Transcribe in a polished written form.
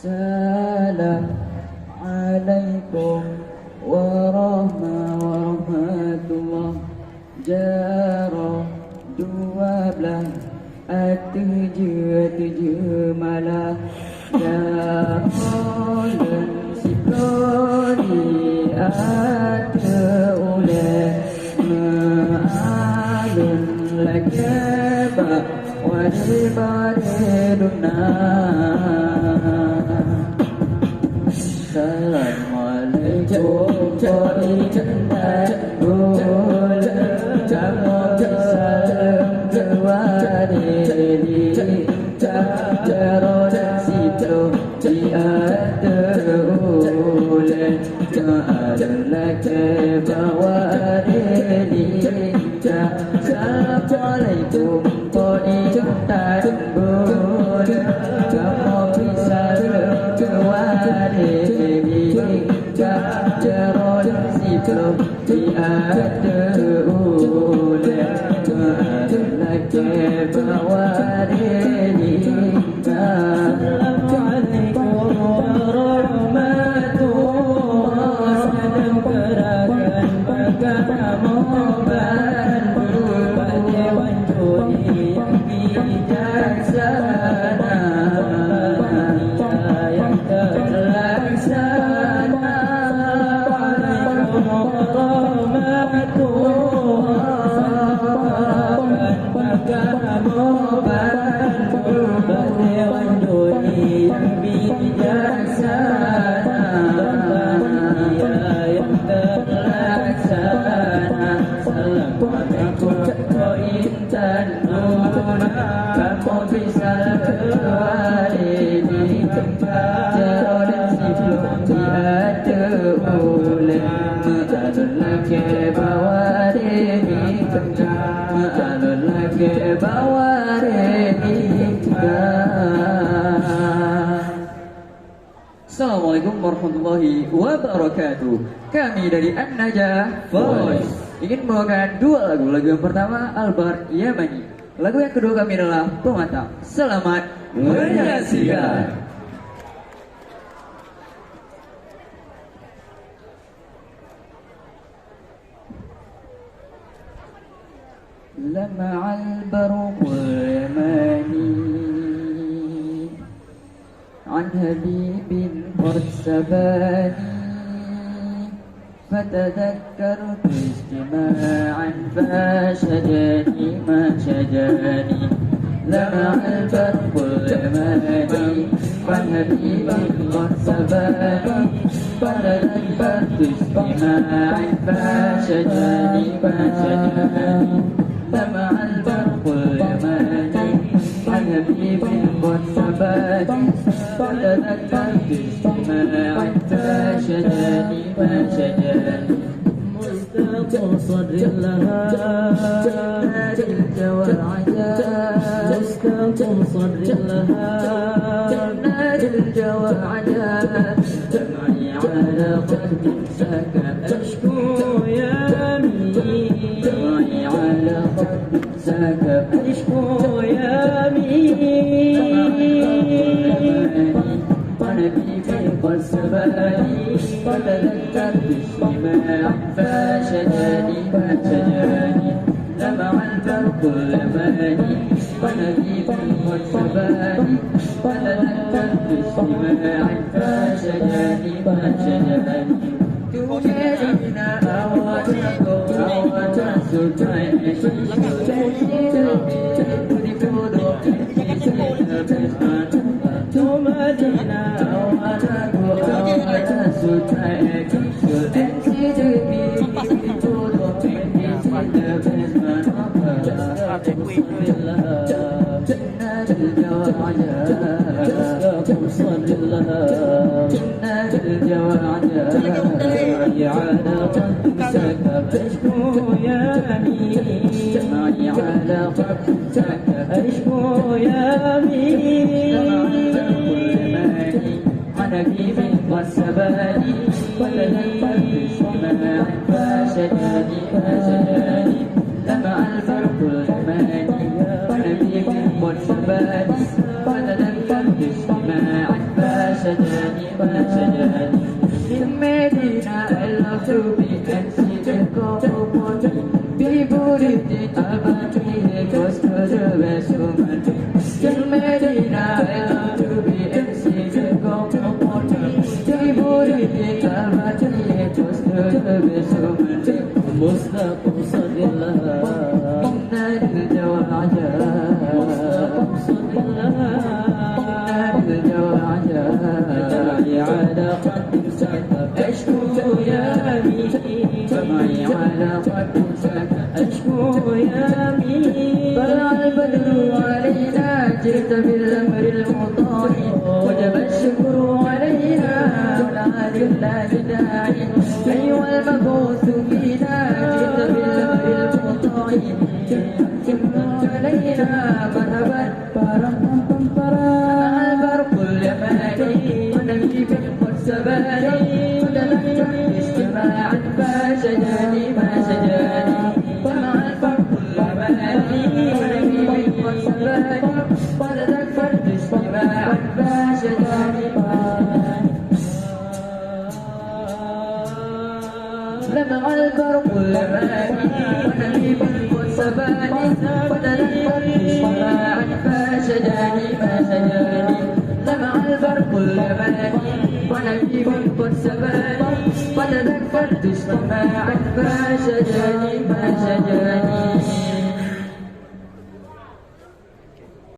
Assalamualaikum warahmatullah. Jarah 12 tujuh malah Jaholan Sikloni ada oleh Ma'alun lakaba Wadibariduna. Assalamualaikum warahmatullahi Assalamualaikum warahmatullahi wabarakatuh. Kami dari An-Najah Voice ingin membawakan dua lagu. Lagu yang pertama Albar Yamani. Lagu yang kedua kami adalah Pematang. Selamat menyaksikan. Lama'al baruqul yamani عن حبيب قد سباني فتذكرت اجتماعا فشجاني ما شجاني لمع البرق اليماني عن حبيب قد سباني فتذكرت اجتماعا فشجاني ما شجاني لمع البرق اليماني عن حبيب قد سباني فتذكرت اجتماعا فشجاني ما شجاني مشتاق صدر لها جنات الجوى العجاب مشتاق صدر لها جنات الجوى العجاب دمعي على قلب سكب أشكو يامي دمعي على قلب سكب أشكو يامي ونبيبي قد سباني فتذكرت اجتماعا فشجاني ما شجاني لمع البرق اليماني ونبيبي قد سباني فتذكرت اجتماعا فشجاني ما شجاني تجارينا أواتك سلطان على قدسك أشكو يامي دمعي على قدسك أشكو يامي حنبيب والسباني وتذكر بالسماع فشجاني لمع البرق الأماني حنبيب والسباني وتذكر بالسماع فشجاني in Medina I love to be and see the coffee people in the Albany goes to the West Woman in Medina I love to be and see the coffee people in the Albany goes to the West Woman مصطفى صلى الله إنا الجوى عجاب مصطفى صلى الله إنا الجوى عجاب على قدسك أشكو يامي دمعي على قدسك أشكو يامي طلع البدر علينا جئت بالأمر المطاع وجب الشكر علينا لا لله داعي أيها المبعوث فينا جئت بالأمر المطاع علينا مرحبا البرق اليماني ونبي والسباني وتذكر اجتماعا فشجاني ومع البرق اليماني ونبي والسباني وتذكر اجتماعا فشجاني لمع البرق اليماني ونبي والسباني وتذكر اجتماعا فشجاني لمع البرق اليماني ونبي والسباني وتذكرت اجتماعا فشجاني